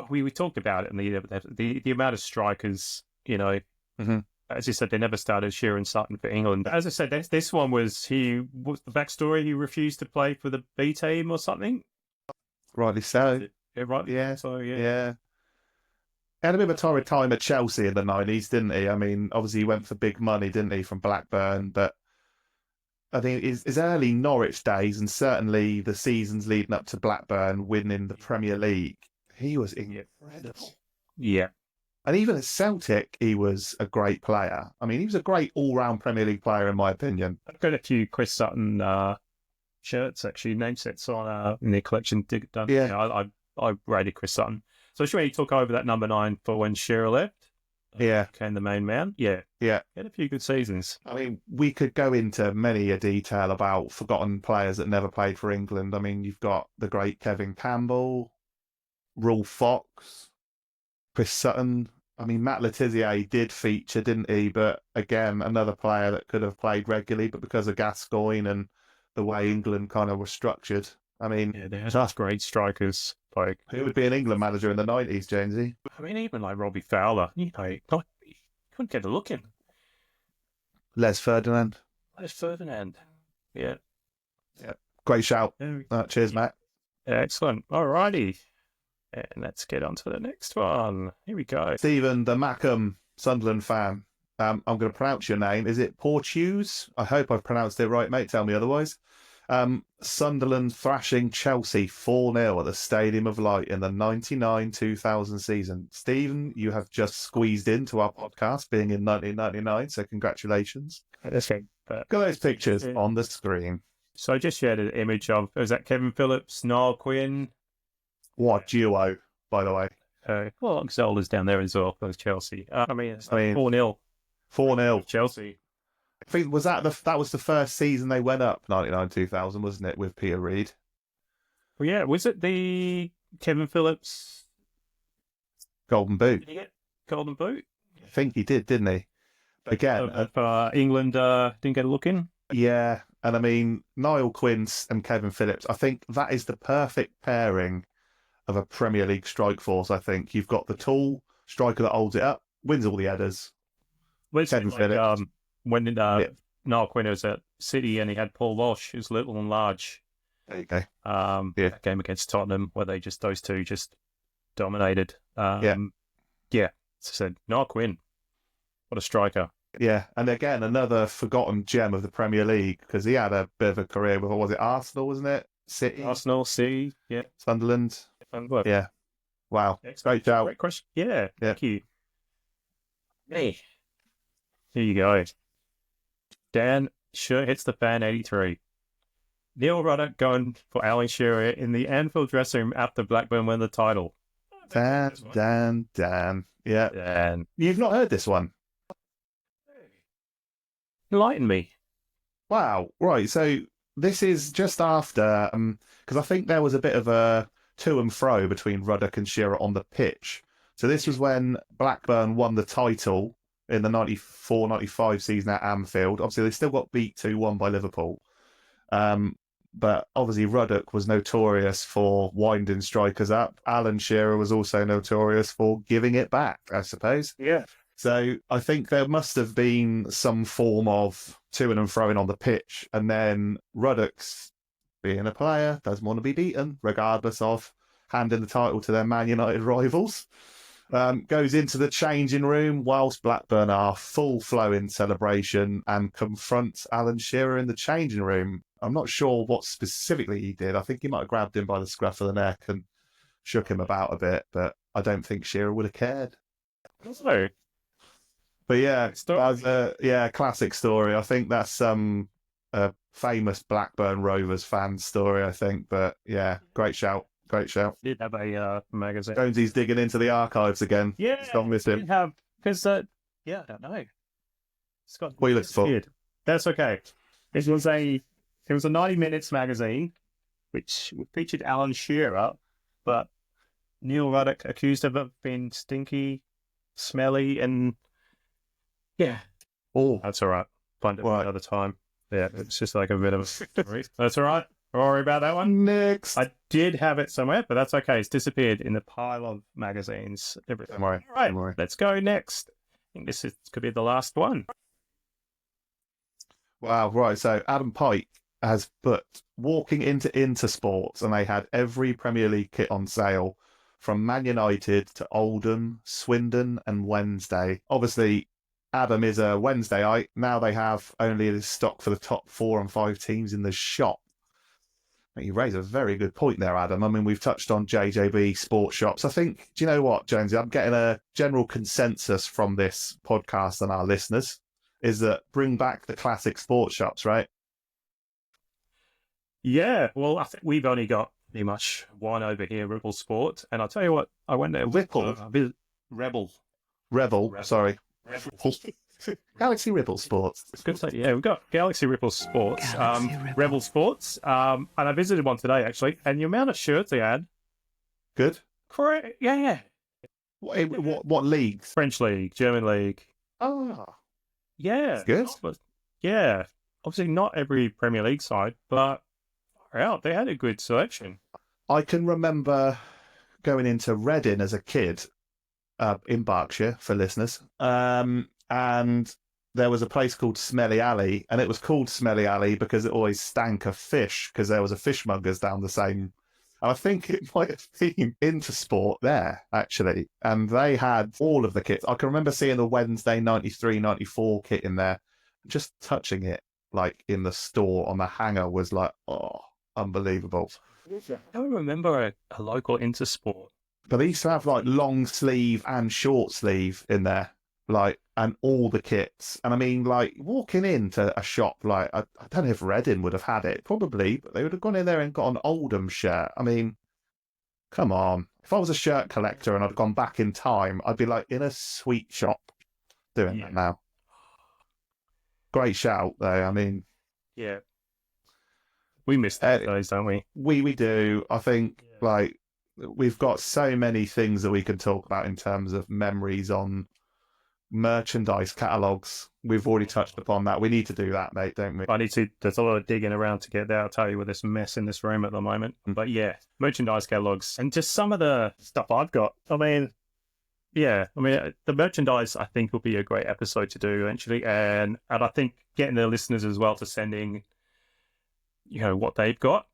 Speaker 3: We talked about it, and the amount of strikers,
Speaker 2: Mm-hmm.
Speaker 3: As you said, they never started Shearer and Sutton for England. As I said, this one what's the backstory? He refused to play for the B team or something?
Speaker 2: Rightly so.
Speaker 3: Yeah, right.
Speaker 2: Yeah.
Speaker 3: So, yeah.
Speaker 2: Yeah. He had a bit of a torrid time at Chelsea in the 90s, didn't he? I mean, obviously he went for big money, didn't he, from Blackburn, but I think his early Norwich days, and certainly the seasons leading up to Blackburn winning the Premier League, he was incredible.
Speaker 3: Yeah.
Speaker 2: And even at Celtic, he was a great player. I mean, he was a great all-round Premier League player, in my opinion.
Speaker 3: I've got a few Chris Sutton shirts, actually, name sets on in the collection.
Speaker 2: Yeah.
Speaker 3: I rated Chris Sutton. So sure, he took over that number 9 for when Shearer left.
Speaker 2: Yeah.
Speaker 3: Became the main man. Yeah.
Speaker 2: Yeah.
Speaker 3: He had a few good seasons.
Speaker 2: I mean, we could go into many a detail about forgotten players that never played for England. I mean, you've got the great Kevin Campbell, Rolf Fox, Chris Sutton. I mean, Matt Letizia did feature, didn't he? But again, another player that could have played regularly, but because of Gascoigne and the way England kind of was structured, I mean,
Speaker 3: they had great strikers.
Speaker 2: Who would be an England manager in the 90s, Jonesy?
Speaker 3: I mean, even like Robbie Fowler, he couldn't get a look in.
Speaker 2: Les Ferdinand.
Speaker 3: Yeah.
Speaker 2: Great shout. Cheers, Matt.
Speaker 3: Excellent. Alrighty. And let's get on to the next one. Here we go.
Speaker 2: Stephen, the Mackham Sunderland fan. I'm going to pronounce your name. Is it Porteous? I hope I've pronounced it right, mate. Tell me otherwise. Sunderland thrashing Chelsea 4-0 at the Stadium of Light in the 99-2000 season. Stephen, you have just squeezed into our podcast, being in 1999, so congratulations.
Speaker 3: Okay.
Speaker 2: Got those pictures on the screen.
Speaker 3: So I just shared an image of, was that Kevin Phillips, Niall Quinn?
Speaker 2: What duo, by the way.
Speaker 3: Well, Zola's down there as well for Chelsea. I mean, 4-0.
Speaker 2: 4-0.
Speaker 3: Chelsea.
Speaker 2: I think that was the first season they went up, 99-2000, wasn't it, with Peter Reid?
Speaker 3: Well, yeah. Was it the Kevin Phillips
Speaker 2: Golden Boot?
Speaker 3: Did he get Golden Boot?
Speaker 2: I think he did, didn't he? Again,
Speaker 3: England didn't get a look in.
Speaker 2: yeah. And I mean, Niall Quince and Kevin Phillips, I think that is the perfect pairing of a Premier League strike force, I think. You've got the tall striker that holds it up, wins all the headers.
Speaker 3: Kevin Phillips. When Niall Quinn was at City and he had Paul Walsh, who's little and large.
Speaker 2: There you go.
Speaker 3: That game against Tottenham where those two just dominated. Yeah. As I said, Niall Quinn, what a striker.
Speaker 2: Yeah, and again, another forgotten gem of the Premier League because he had a bit of a career with, was it Arsenal, wasn't it? City?
Speaker 3: Arsenal, City, yeah.
Speaker 2: Sunderland. Yeah. Wow. Great shout.
Speaker 3: Great question. Yeah, thank you. Hey. Here you go. Dan sure hits the fan 83. Neil Ruddock going for Alan Shearer in the Anfield dressing room after Blackburn win the title.
Speaker 2: Dan. Yeah.
Speaker 3: Dan.
Speaker 2: You've not heard this one?
Speaker 3: Enlighten me.
Speaker 2: Wow. Right. So this is just after, because I think there was a bit of a to and fro between Ruddock and Shearer on the pitch. So this was when Blackburn won the title in the 94-95 season at Anfield. Obviously, they still got beat 2-1 by Liverpool. But obviously, Ruddock was notorious for winding strikers up. Alan Shearer was also notorious for giving it back, I suppose.
Speaker 3: Yeah.
Speaker 2: So I think there must have been some form of to and froing on the pitch. And then Ruddock's, being a player, doesn't want to be beaten, regardless of handing the title to their Man United rivals. Goes into the changing room whilst Blackburn are full flowing celebration and confronts Alan Shearer in the changing room. I'm not sure what specifically he did. I think he might have grabbed him by the scruff of the neck and shook him about a bit, but I don't think Shearer would have cared.
Speaker 3: So,
Speaker 2: but yeah, that's a classic story. I think that's some famous Blackburn Rovers fan story, I think. But yeah, great shout.
Speaker 3: Did have a magazine.
Speaker 2: Jonesy's digging into the archives again.
Speaker 3: Yeah,
Speaker 2: don't miss him.
Speaker 3: Because I don't know. Scott,
Speaker 2: we look for.
Speaker 3: That's okay. It was a 90 Minutes magazine, which featured Alan Shearer, but Neil Ruddock accused of it being stinky, smelly, and yeah.
Speaker 2: Oh,
Speaker 3: that's all right. Find it another time. Yeah, it's just like a bit of a story. That's all right. Don't worry about that one.
Speaker 2: Next.
Speaker 3: I did have it somewhere, but that's okay. It's disappeared in the pile of magazines. Everything.
Speaker 2: Don't worry.
Speaker 3: All right,
Speaker 2: Don't worry.
Speaker 3: Let's go next. I think could be the last one.
Speaker 2: Wow, right. So Adam Pike has put walking into Intersports, and they had every Premier League kit on sale from Man United to Oldham, Swindon, and Wednesday. Obviously, Adam is a Wednesdayite. Now they have only the stock for the top 4 and 5 teams in the shop. You raise a very good point there, Adam. I mean, we've touched on JJB sports shops. I think, do you know what, Jonesy? I'm getting a general consensus from this podcast and our listeners is that bring back the classic sports shops, right?
Speaker 3: Yeah, well, I think we've only got pretty much one over here, Ripple Sport. And I'll tell you what, I went there. Rebel.
Speaker 2: Sorry. Galaxy Ripple Sports.
Speaker 3: It's good to say, yeah, we've got Galaxy Ripple Sports, Rebel Sports, and I visited one today, actually, and the amount of shirts they had.
Speaker 2: Good?
Speaker 3: Correct, yeah.
Speaker 2: What leagues?
Speaker 3: French League, German League.
Speaker 2: Oh.
Speaker 3: Yeah.
Speaker 2: That's good.
Speaker 3: Yeah. Obviously not every Premier League side, but they had a good selection.
Speaker 2: I can remember going into Reading as a kid, in Berkshire, for listeners, and there was a place called Smelly Alley, and it was called Smelly Alley because it always stank of fish, because there was a fishmongers down the same. And I think it might have been Intersport there, actually, and they had all of the kits. I can remember seeing the Wednesday 93-94 kit in there. Just touching it, like, in the store on the hanger was like, oh, unbelievable.
Speaker 3: I don't remember a local Intersport.
Speaker 2: But they used to have, like, long sleeve and short sleeve in there, like, and all the kits. And I mean, like, walking into a shop, like, I don't know if Reading would have had it, probably, but they would have gone in there and got an Oldham shirt. I mean, come on. If I was a shirt collector and I'd gone back in time, I'd be, like, in a sweet shop doing that now. Great shout, though. I mean...
Speaker 3: Yeah. We miss those, don't we?
Speaker 2: We do. I think, like... We've got so many things that we can talk about in terms of memories on merchandise catalogues. We've already touched upon that. We need to do that, mate, don't we?
Speaker 3: I need to. There's a lot of digging around to get there. I'll tell you with this mess in this room at the moment. But yeah, merchandise catalogs and just some of the stuff I've got. I mean, yeah, the merchandise I think will be a great episode to do eventually, and I think getting the listeners as well to send in, what they've got.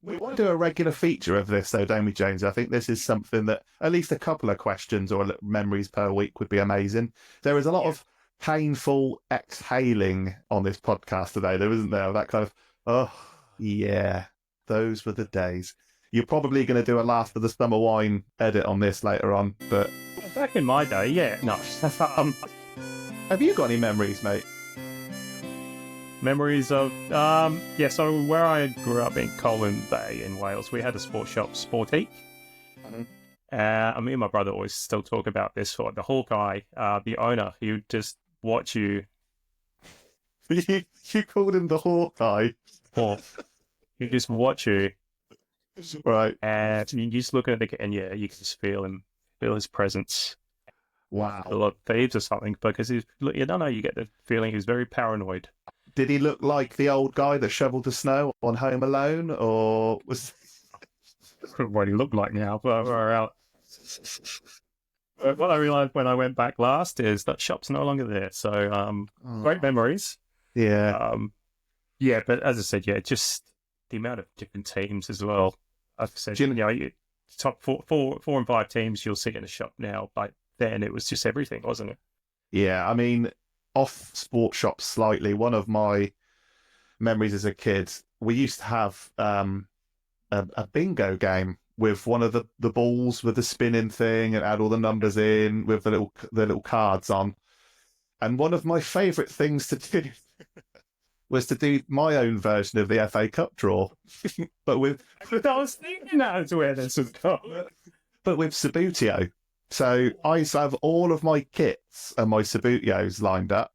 Speaker 2: We want to do a regular feature of this, though, don't we, James? I think this is something that at least a couple of questions or memories per week would be amazing. There is a lot of painful exhaling on this podcast today, there isn't there? That kind of, oh, yeah, those were the days. You're probably going to do a last of the summer wine edit on this later on, but...
Speaker 3: Back in my day, yeah, no.
Speaker 2: Have you got any memories, mate?
Speaker 3: Memories of, so where I grew up in Colwyn Bay in Wales, we had a sports shop, Sportique. Me and my brother always still talk about this. For the Hawkeye, the owner, he would just watch you.
Speaker 2: You called him the Hawkeye?
Speaker 3: He'd just watch you.
Speaker 2: Right.
Speaker 3: And you just look at it and yeah, you can just feel his presence.
Speaker 2: Wow.
Speaker 3: A lot of thieves or something, because you don't know, you get the feeling he's very paranoid.
Speaker 2: Did he look like the old guy that shoveled the snow on Home Alone, or was...
Speaker 3: What he looked like now, but we're out. But what I realised when I went back last is that shop's no longer there. So, great memories.
Speaker 2: Yeah.
Speaker 3: Yeah, but as I said, yeah, just the amount of different teams as well. As I said, top four and five teams you'll see in the shop now. But then it was just everything, wasn't it?
Speaker 2: Yeah, I mean, off sports shops slightly, one of my memories as a kid, we used to have a bingo game with one of the balls with the spinning thing and add all the numbers in with the little cards on. And one of my favourite things to do was to do my own version of the FA Cup draw, but with...
Speaker 3: I was thinking that's where this was going.
Speaker 2: But with Sabutio. So I used to have all of my kits and my Sabutios lined up.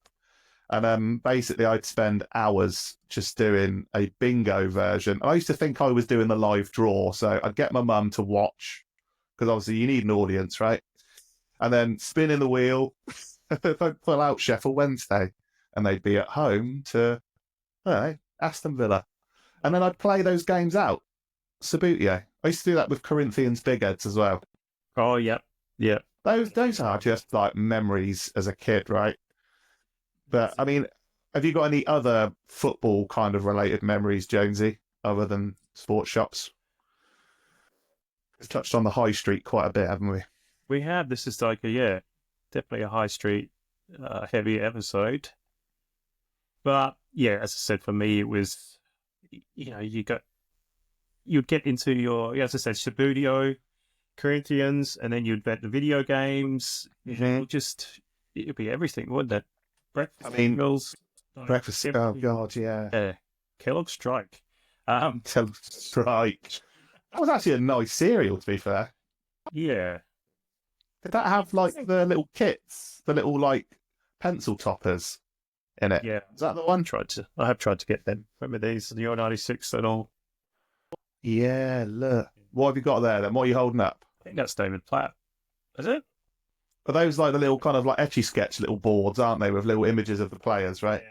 Speaker 2: And basically I'd spend hours just doing a bingo version. I used to think I was doing the live draw. So I'd get my mum to watch, because obviously you need an audience, right? And then spinning the wheel, I'd pull out Sheffield Wednesday. And they'd be at home to, Aston Villa. And then I'd play those games out. Sabutio. I used to do that with Corinthians Big Heads as well.
Speaker 3: Oh, yep. Yeah.
Speaker 2: Those are just like memories as a kid, right? But I mean, have you got any other football kind of related memories, Jonesy, other than sports shops? We've touched on the high street quite a bit, haven't we?
Speaker 3: We have. This is like definitely a high street heavy episode. But yeah, as I said, for me, it was, you'd get into your, as I said, Sabutio, Corinthians, and then you'd bet the video games. It'd be everything, wouldn't it? Breakfast meals.
Speaker 2: Breakfast. Oh God, yeah.
Speaker 3: Kellogg's Strike.
Speaker 2: Kellogg's Strike. That was actually a nice cereal, to be fair.
Speaker 3: Yeah.
Speaker 2: Did that have like the little kits, the little like pencil toppers in it?
Speaker 3: Yeah.
Speaker 2: Is that the one?
Speaker 3: I have tried to get them. Remember these, the 96 and all.
Speaker 2: Yeah. Look, what have you got there? Then what are you holding up?
Speaker 3: I think that's David Platt. Is it?
Speaker 2: Are those like the little kind of like etchy sketch little boards, aren't they, with little images of the players, right?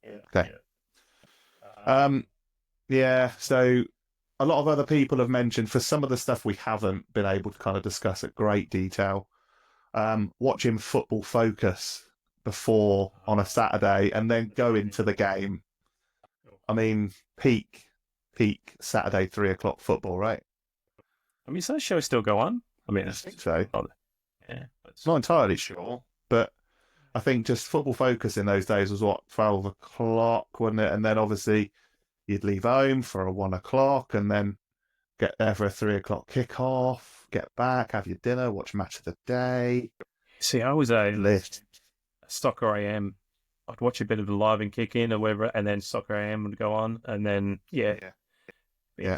Speaker 3: Yeah.
Speaker 2: Okay. Yeah. So a lot of other people have mentioned, for some of the stuff we haven't been able to kind of discuss at great detail, watching Football Focus before on a Saturday and then go into the game. I mean, peak Saturday 3:00 football, right?
Speaker 3: I mean, does that show still go on? I mean,
Speaker 2: I think so.
Speaker 3: Yeah,
Speaker 2: Not entirely sure, but I think just Football Focus in those days was 12 o'clock, wasn't it? And then obviously you'd leave home for a 1 o'clock and then get there for a 3:00 kickoff, get back, have your dinner, watch Match of the Day.
Speaker 3: See, I was a Soccer AM. I'd watch a bit of the live and kick in or whatever, and then Soccer AM would go on, and then the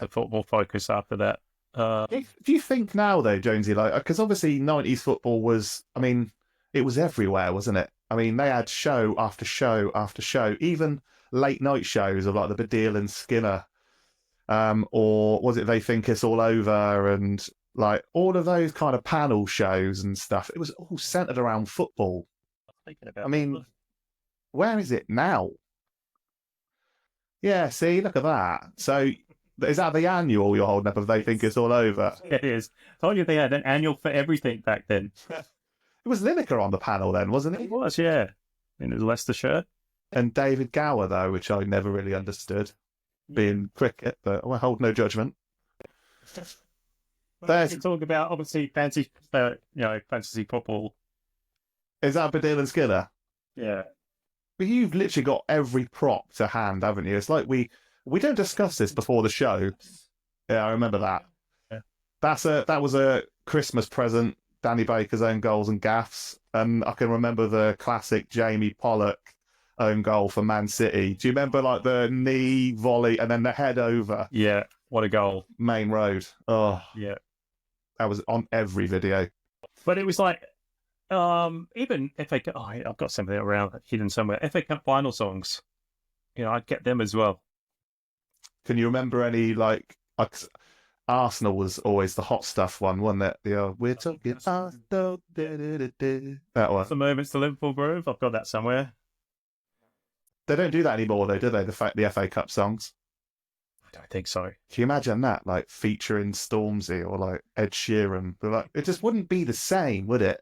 Speaker 3: Football Focus after that.
Speaker 2: Do you think now though, Jonesy, like, because obviously 90s football was, I mean, it was everywhere, wasn't it? I mean, they had show after show after show, even late night shows of like the Baddiel and Skinner, or was it They Think It's All Over, and like all of those kind of panel shows and stuff. It was all centered around football.
Speaker 3: Thinking about
Speaker 2: I mean, where is it now? Yeah, see, look at that. So, is that the annual you're holding up if they think it's all over?
Speaker 3: it is. Told you they had an annual for everything back then.
Speaker 2: It was Lineker on the panel then, wasn't
Speaker 3: It
Speaker 2: it?
Speaker 3: was, yeah. In his Leicestershire.
Speaker 2: And David Gower, though, which I never really understood, being cricket, but I hold no judgment.
Speaker 3: There's talk about obviously fancy football.
Speaker 2: Is that Badil and Skinner?
Speaker 3: Yeah.
Speaker 2: But you've literally got every prop to hand, haven't you? It's like we don't discuss this before the show. Yeah, I remember that.
Speaker 3: Yeah.
Speaker 2: That was a Christmas present, Danny Baker's own goals and gaffes. And I can remember the classic Jamie Pollock own goal for Man City. Do you remember like the knee volley and then the head over?
Speaker 3: Yeah, what a goal.
Speaker 2: Main Road. Oh,
Speaker 3: yeah.
Speaker 2: That was on every video.
Speaker 3: But it was like, even FA Cup, I've got something around hidden somewhere. FA Cup final songs, I'd get them as well.
Speaker 2: Can you remember any, like Arsenal was always the hot stuff one, wasn't it? We're talking Arsenal. That one.
Speaker 3: The Moments to Liverpool Groove, I've got that somewhere.
Speaker 2: They don't do that anymore, though, do they? The FA Cup songs.
Speaker 3: I don't think so.
Speaker 2: Can you imagine that, like featuring Stormzy or like Ed Sheeran? But, like, it just wouldn't be the same, would it?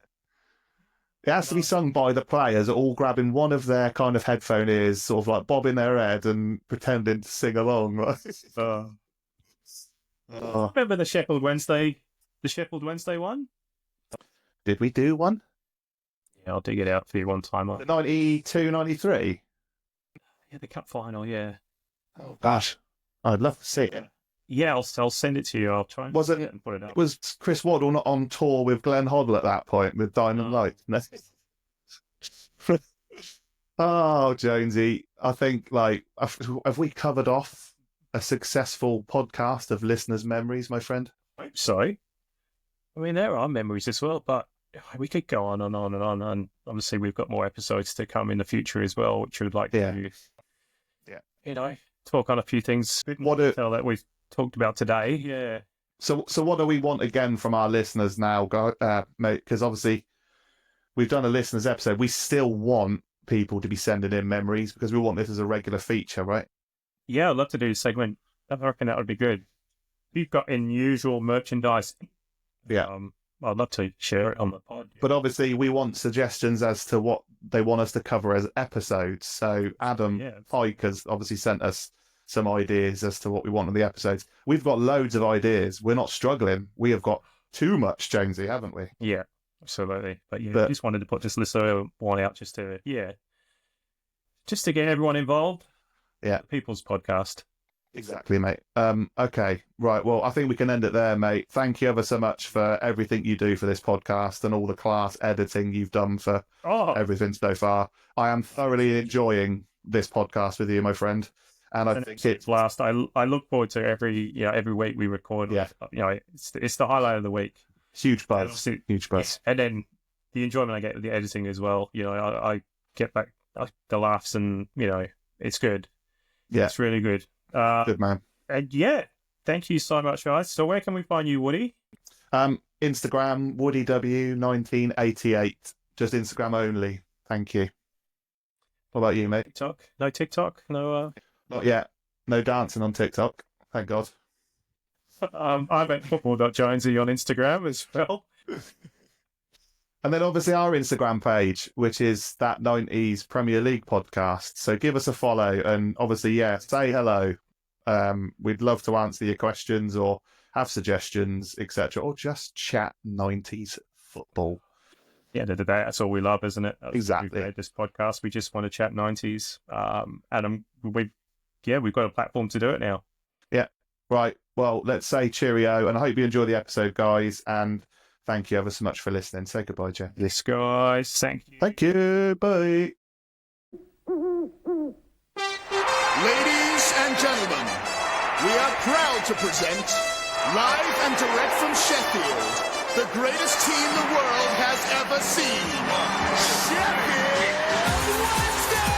Speaker 2: It has to be sung by the players, all grabbing one of their kind of headphone ears, sort of like bobbing their head and pretending to sing along.
Speaker 3: Remember the Sheffield Wednesday one?
Speaker 2: Did we do one?
Speaker 3: Yeah, I'll dig it out for you one time.
Speaker 2: The 92, 93?
Speaker 3: Yeah, the cup final, yeah.
Speaker 2: Oh, gosh. I'd love to see it.
Speaker 3: Yeah, I'll send it to you. I'll try and
Speaker 2: Was it,
Speaker 3: and put it up.
Speaker 2: Was Chris Waddle not on tour with Glenn Hoddle at that point with Diamond Light? Oh, Jonesy, I think, like, have we covered off a successful podcast of listeners' memories, my friend?
Speaker 3: I hope so. I mean, there are memories as well, but we could go on and on and on. And obviously, we've got more episodes to come in the future as well, which we'd like to, talk on a few things that we've talked about today. Yeah.
Speaker 2: So what do we want again from our listeners now, mate? Because obviously, we've done a listeners episode. We still want people to be sending in memories because we want this as a regular feature, right?
Speaker 3: Yeah, I'd love to do a segment. I reckon that would be good. If you've got unusual merchandise, I'd love to share it on the pod.
Speaker 2: But obviously, we want suggestions as to what they want us to cover as episodes. So Adam Pike has obviously sent us some ideas as to what we want in the episodes. We've got loads of ideas. We're not struggling. We have got too much, Jonesy, haven't we?
Speaker 3: Yeah, absolutely. But I just wanted to put this list one out just to get everyone involved.
Speaker 2: Yeah.
Speaker 3: People's podcast.
Speaker 2: Exactly, mate. Okay, right. Well, I think we can end it there, mate. Thank you ever so much for everything you do for this podcast and all the class editing you've done for everything so far. I am thoroughly enjoying this podcast with you, my friend. And I think it's
Speaker 3: last. I look forward to every week we record. Yeah, it's the highlight of the week.
Speaker 2: Huge buzz. Huge buzz.
Speaker 3: And then the enjoyment I get with the editing as well. I get back the laughs and it's good.
Speaker 2: Yeah,
Speaker 3: it's really good.
Speaker 2: Good man.
Speaker 3: And thank you so much, guys. So where can we find you, Woody?
Speaker 2: Instagram, WoodyW1988. Just Instagram only. Thank you. What about you, mate?
Speaker 3: TikTok? No TikTok? No.
Speaker 2: Not yet. No dancing on TikTok. Thank God.
Speaker 3: I'm at football.jonesy on Instagram as well.
Speaker 2: And then obviously our Instagram page, which is that 90s Premier League podcast. So give us a follow and obviously, say hello. We'd love to answer your questions or have suggestions, etc. Or just chat 90s football.
Speaker 3: At the end of the day, that's all we love, isn't it?
Speaker 2: Exactly.
Speaker 3: This podcast, we just want to chat 90s. Adam, we've got a platform to do it now.
Speaker 2: Yeah. Right. Well, let's say cheerio. And I hope you enjoy the episode, guys. And thank you ever so much for listening. Say goodbye, Jeff.
Speaker 3: Yes, guys. Thank you.
Speaker 2: Thank you. Bye.
Speaker 6: Ladies and gentlemen, we are proud to present, live and direct from Sheffield, the greatest team the world has ever seen. Sheffield Wednesday!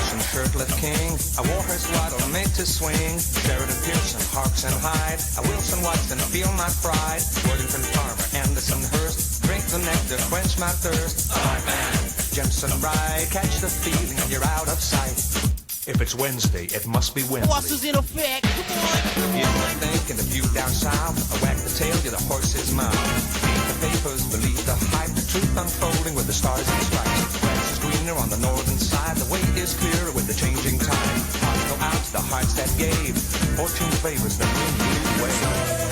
Speaker 7: Wilson, shirtless king. A Warhurst Waddle made to swing. Sheridan Pearson, Hawks and Hyde. A Wilson Watson, feel my pride. Worthington Farmer, Anderson Hurst. Drink the nectar, quench my thirst. Hard man, Jensen Rye. Catch the feeling and you're out of sight. If it's Wednesday, it must be Wednesday.
Speaker 8: What's in effect? Come on.
Speaker 7: You don't think in the view down south. I whack the tail to the horse's mouth. Read the papers, believe the hype. The truth unfolding with the stars and stripes. Grass is greener on the northern side. The way is clearer with the changing tide. Hearts go out to the hearts that gave. Fortune favors the new way.